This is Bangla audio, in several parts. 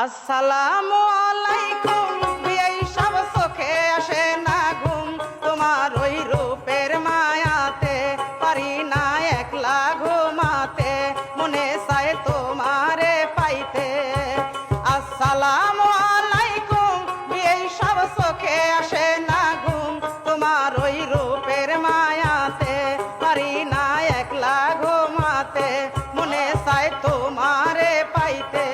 আসসালামু আলাইকুম, এই সব চোখে আসে না ঘুম, তোমার ওই রূপের মায়াতে পারি না একলা ঘুমাতে, মনে চায় তোমারে পাইতে। আসসালামু আলাইকুম, এই সব চোখে আসে না ঘুম, তোমার ওই রূপের মায়াতে পারি না একলা ঘুমাতে, মনে চায় তোমারে পাইতে।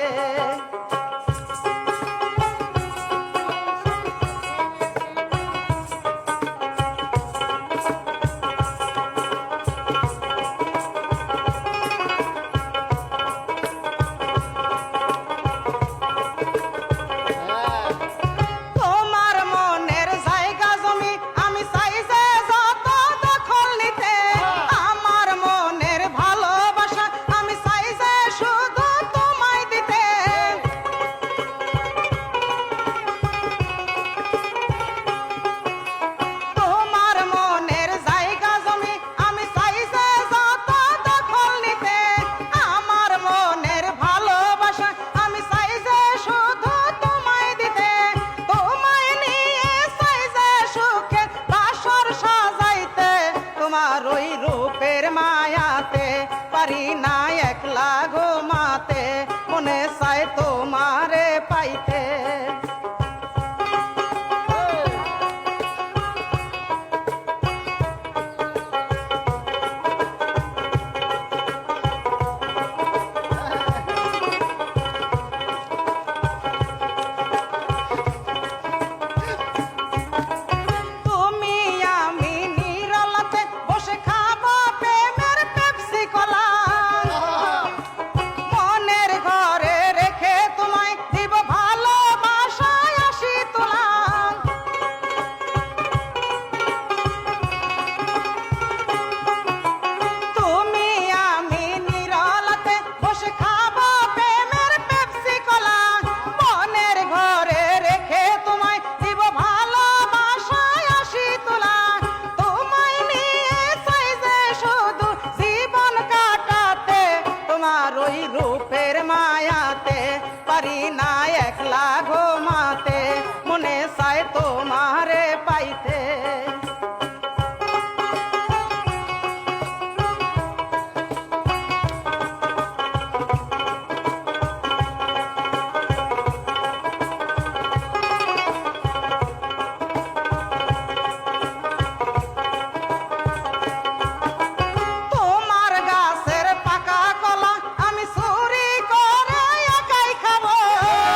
ওই রূপের মায়াতে পারি না একলা ঘুমাতে, মনে চায় তোমারে পাইতে। ওই রূপের মায়াতে পারি না একলা ঘুমাতে, মনে চায় তোমার